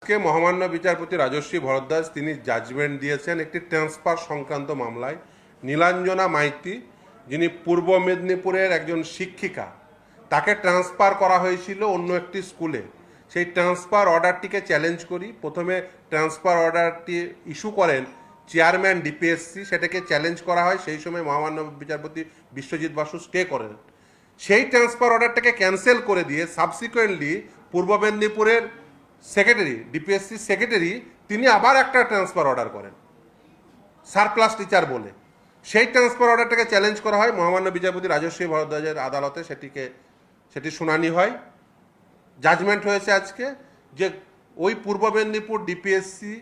কে মহামান্য বিচারপতি রাজশ্রী ভরদ্বাজ তিনি জাজমেন্ট দিয়েছেন একটি ট্রান্সফার সংক্রান্ত মামলায়। নীলাঞ্জনা মাইতি, যিনি পূর্ব মেদিনীপুরের একজন শিক্ষিকা, তাকে ট্রান্সফার করা হয়েছিল অন্য একটি স্কুলে। সেই ট্রান্সফার অর্ডারটিকে চ্যালেঞ্জ করি। প্রথমে ট্রান্সফার অর্ডারটি ইস্যু করেন চেয়ারম্যান ডিপিএসসি, সেটাকে চ্যালেঞ্জ করা হয়। সেই সময় মহামান্য বিচারপতি বিশ্বজিৎ বাসু স্টে করেন। সেই ট্রান্সফার অর্ডারটাকে ক্যান্সেল করে দিয়ে সাবসিকুয়েন্টলি পূর্ব মেদিনীপুরের সেক্রেটারি, ডিপিএসসি সেক্রেটারি, তিনি আবার একটা ট্রান্সফার অর্ডার করেন সারপ্লাস টিচার বলে। সেই ট্রান্সফার অর্ডারটাকে চ্যালেঞ্জ করা হয় মহামান্য বিচারপতি রাজশ্রী ভরদ্বাজের আদালতে। সেটি শুনানি হয়। জাজমেন্ট হয়েছে আজকে যে ওই পূর্ব মেদিনীপুর ডিপিএসসি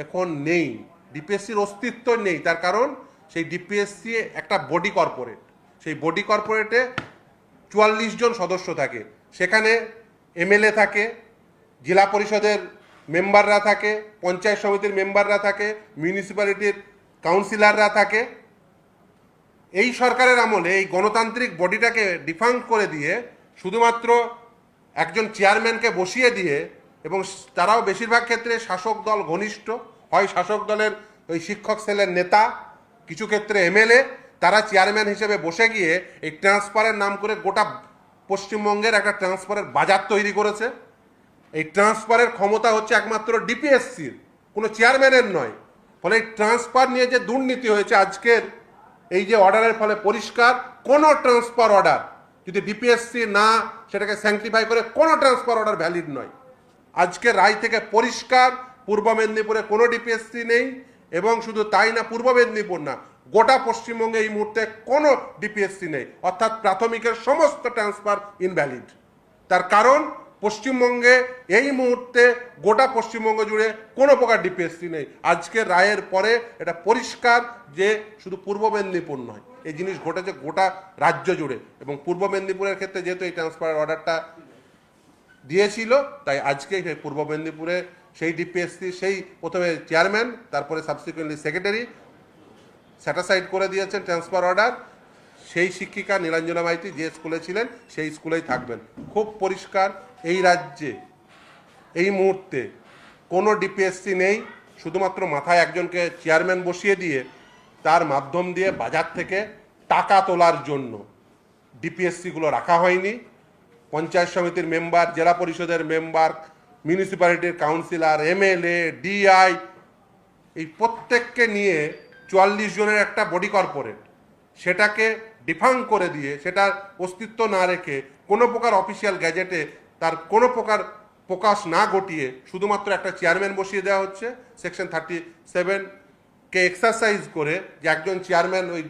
এখন নেই, ডিপিএসসির অস্তিত্ব নেই। তার কারণ সেই ডিপিএসসি একটা বডি কর্পোরেট। সেই বডি কর্পোরেটে 44 জন সদস্য থাকে। সেখানে এমএলএ থাকে, জেলা পরিষদের মেম্বাররা থাকে, পঞ্চায়েত সমিতির মেম্বাররা থাকে, মিউনিসিপ্যালিটির কাউন্সিলররা থাকে। এই সরকারের আমলে এই গণতান্ত্রিক বডিটাকে ডিফাঙ্ক করে দিয়ে শুধুমাত্র একজন চেয়ারম্যানকে বসিয়ে দিয়ে, এবং তারাও বেশিরভাগ ক্ষেত্রে শাসক দল ঘনিষ্ঠ, হয় শাসক দলের ওই শিক্ষক সেলের নেতা, কিছু ক্ষেত্রে এমএলএ, তারা চেয়ারম্যান হিসেবে বসে গিয়ে এই ট্রান্সফারের নাম করে গোটা পশ্চিমবঙ্গের একটা ট্রান্সফারের বাজার তৈরি করেছে। এই ট্রান্সফারের ক্ষমতা হচ্ছে একমাত্র ডিপিএসসির, কোনো চেয়ারম্যানের নয়। ফলে এই ট্রান্সফার নিয়ে যে দুর্নীতি হয়েছে আজকের এই যে অর্ডারের ফলে পরিষ্কার, কোনো ট্রান্সফার অর্ডার যদি ডিপিএসসি না সেটাকে স্যাংটিফাই করে, কোনো ট্রান্সফার অর্ডার ভ্যালিড নয়। আজকের রায় থেকে পরিষ্কার পূর্ব মেদিনীপুরে কোনো ডিপিএসসি নেই। এবং শুধু তাই না, পূর্ব মেদিনীপুর না, গোটা পশ্চিমবঙ্গে এই মুহূর্তে কোনো ডিপিএসসি নেই। অর্থাৎ প্রাথমিকের সমস্ত ট্রান্সফার ইনভ্যালিড। তার কারণ পশ্চিমবঙ্গে এই মুহূর্তে গোটা পশ্চিমবঙ্গ জুড়ে কোনো প্রকার ডিপিএসসি নেই। আজকের রায়ের পরে এটা পরিষ্কার যে শুধু পূর্ব মেদিনীপুর নয়, এই জিনিস ঘটেছে গোটা রাজ্য জুড়ে। এবং পূর্ব মেদিনীপুরের ক্ষেত্রে যেহেতু এই ট্রান্সফার অর্ডারটা দিয়েছিল, তাই আজকে পূর্ব মেদিনীপুরে সেই ডিপিএসসি, সেই প্রথমে চেয়ারম্যান, তারপরে সাবসিকুয়েন্টলি সেক্রেটারি স্যাটাসাইড করে দিয়েছেন ট্রান্সফার অর্ডার। সেই শিক্ষিকা নীলাঞ্জনা মাইতি যে স্কুলে ছিলেন সেই স্কুলেই থাকবেন। খুব পরিষ্কার, এই রাজ্যে এই মুহূর্তে কোনো ডিপিএসসি নেই। শুধুমাত্র মাথায় একজনকে চেয়ারম্যান বসিয়ে দিয়ে তার মাধ্যম দিয়ে বাজার থেকে টাকা তোলার জন্য ডিপিএসসিগুলো রাখা হয়নি। পঞ্চায়েত সমিতির মেম্বার, জেলা পরিষদের মেম্বার, মিউনিসিপ্যালিটির কাউন্সিলর, এমএলএ, ডিআই, এই প্রত্যেককে নিয়ে 44 জনের একটা বডি কর্পোরেট, সেটাকে ডিফাঙ্ক করে দিয়ে, সেটার অস্তিত্ব না রেখে, কোনো প্রকার অফিসিয়াল গ্যাজেটে তার কোনো প্রকার প্রকাশ না ঘটিয়ে শুধুমাত্র একটা চেয়ারম্যান বসিয়ে দেওয়া হচ্ছে। সেকশন 37কে এক্সারসাইজ করে যে একজন চেয়ারম্যান, ওই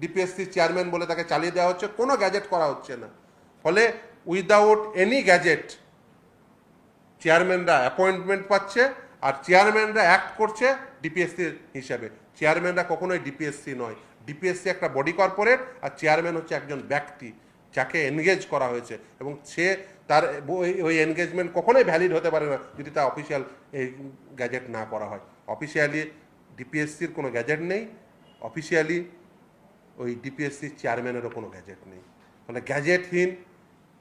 ডিপিএসসি চেয়ারম্যান বলে তাকে চালিয়ে দেওয়া হচ্ছে, কোনো গ্যাজেট করা হচ্ছে না। ফলে উইদাউট এনি গ্যাজেট চেয়ারম্যানরা অ্যাপয়েন্টমেন্ট পাচ্ছে, আর চেয়ারম্যানরা অ্যাক্ট করছে ডিপিএসসির হিসাবে। চেয়ারম্যানরা কখনোই ডিপিএসসি নয়। ডিপিএসসি একটা বডি কর্পোরেট, আর চেয়ারম্যান হচ্ছে একজন ব্যক্তি যাকে এনগেজ করা হয়েছে, এবং সে তার ওই এনগেজমেন্ট কখনোই ভ্যালিড হতে পারে না যদি তা অফিসিয়াল এই গ্যাজেট না করা হয়। অফিসিয়ালি ডিপিএসসির কোনো গ্যাজেট নেই, অফিসিয়ালি ওই ডিপিএসসির চেয়ারম্যানেরও কোনো গ্যাজেট নেই। ফলে গ্যাজেটহীন,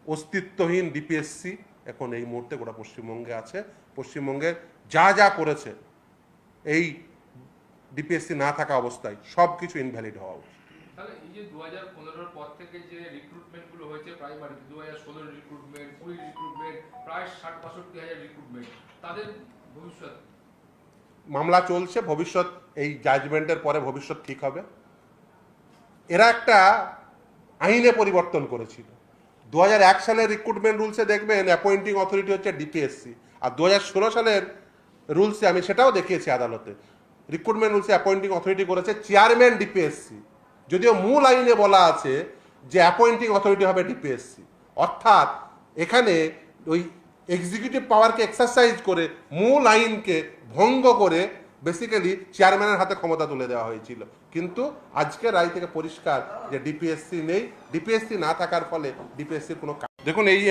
অস্তিত্বহীন ডিপিএসসি এখন এই মুহূর্তে গোটা পশ্চিমবঙ্গে আছে। পশ্চিমবঙ্গের যা যা করেছে এই ডিপিএসসি না থাকা অবস্থায় সব কিছু ইনভ্যালিড হওয়া উচিত। তাহলে এই যে 2015 পর থেকে যে রিক্রুটমেন্ট গুলো হয়েছে, প্রাইমারি 2016 রিক্রুটমেন্ট, 20 রিক্রুটমেন্ট, প্রায় 60-62 হাজার রিক্রুটমেন্ট, তাদের ভবিষ্যৎ? মামলা চলছে, ভবিষ্যৎ এই জাজমেন্টের পরে ভবিষ্যৎ ঠিক হবে। এরা একটা আইনে পরিবর্তন করেছিল। 2001 সালের রিক্রুটমেন্ট রুলসে দেখবেন অ্যাপয়েন্টিং অথরিটি হচ্ছে ডিপিএসসি, আর 2016 সালের রুলসে, আমি সেটাও দেখিয়েছি আদালতে, রিক্রুটমেন্ট রুলসে অ্যাপয়েন্টিং অথরিটি করেছে চেয়ারম্যান ডিপিএসসি। যদিও মূল আইনে বলা আছে যে অ্যাপয়েন্টিং অথরিটি হবে ডিপিএসসি। অর্থাৎ এখানে ওই এক্সিকিউটিভ পাওয়ারকে এক্সারসাইজ করে মূল আইনকে ভঙ্গ করে বেসিক্যালি চেয়ারম্যানের হাতে ক্ষমতা তুলে দেওয়া হয়েছিল। কিন্তু আজকের রায় থেকে পরিষ্কার যে ডিপিএসসি নেই। ডিপিএসসি না থাকার ফলে ডিপিএসসির কোনো, দেখুন এই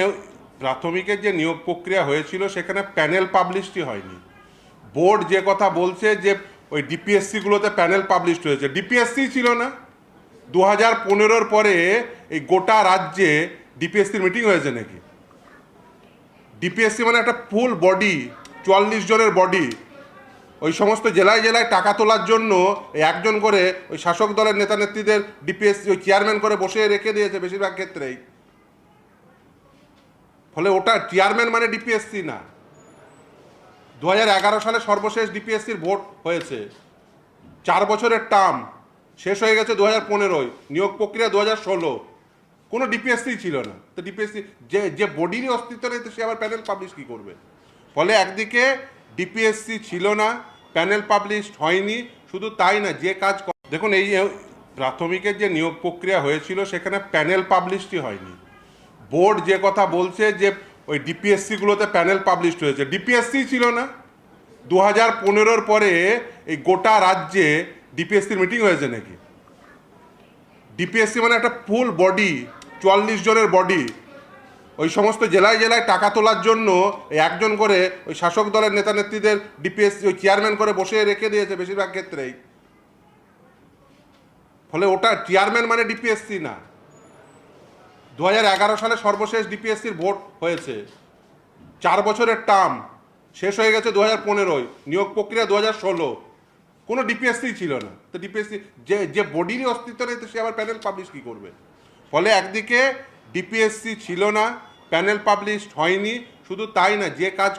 প্রাথমিকের যে নিয়োগ প্রক্রিয়া হয়েছিল সেখানে প্যানেল পাবলিশই হয়নি। বোর্ড যে কথা বলছে যে ওই ডিপিএসসিগুলোতে প্যানেল পাবলিশড হয়েছে, ডিপিএসসি ছিল না। 2015-র পরে এই গোটা রাজ্যে ডিপিএসসির মিটিং হয়েছে নাকি? ডিপিএসসি মানে একটা ফুল বডি, 44 জনের বডি ওই সমস্ত জেলায় জেলায় টাকা তোলার জন্য একজন করে ওই শাসক দলের নেতা নেত্রীদের ডিপিএসসি ওই চেয়ারম্যান করে বসে রেখে দিয়েছে বেশিরভাগ ক্ষেত্রেই। ফলে ওটা চেয়ারম্যান মানে ডিপিএসসি না। 2011 সালে সর্বশেষ ডিপিএসসির ভোট হয়েছে, 4 বছরের টার্ম শেষ হয়ে গেছে 2015, নিয়োগ প্রক্রিয়া 2016, কোনো ডিপিএসসি ছিল না। তো ডিপিএসসি যে বডিরই অস্তিত্ব নেই, তো সে আবার প্যানেল পাবলিশ কী করবে? ফলে একদিকে ডিপিএসসি ছিল না, প্যানেল পাবলিশ হয়নি, শুধু তাই না, যে কাজ দেখুন এই প্রাথমিকের যে নিয়োগ প্রক্রিয়া হয়েছিল সেখানে প্যানেল পাবলিশই হয়নি। বোর্ড যে কথা বলছে যে ওই ডিপিএসসিগুলোতে প্যানেল পাবলিশ হয়েছে, ডিপিএসসি ছিল না। 2015 পরে এই গোটা রাজ্যে ডিপিএসসির মিটিং হয়েছে নাকি? ডিপিএসসি মানে একটা ফুল বডি, 44 জনের বডি ওই সমস্ত জেলায় জেলায় টাকা তোলার জন্য একজন করে ওই শাসক দলের নেতা নেত্রীদের ডিপিএসসি ওই চেয়ারম্যান করে বসে রেখে দিয়েছে বেশিরভাগ ক্ষেত্রেই। ফলে ওটা চেয়ারম্যান মানে ডিপিএসসি না। 2011 সালে সর্বশেষ ডিপিএসসির ভোট হয়েছে, 4 বছরের টার্ম শেষ হয়ে গেছে 2015, নিয়োগ প্রক্রিয়া 2016, কোনো ডিপিএসসি ছিল না। তো ডিপিএসসি যে বডিরই অস্তিত্ব নেই, তো সে আবার প্যানেল পাবলিশ কী করবে? ফলে একদিকে ডিপিএসসি ছিল না, প্যানেল পাবলিশ হয়নি, শুধু তাই না, যে কাজ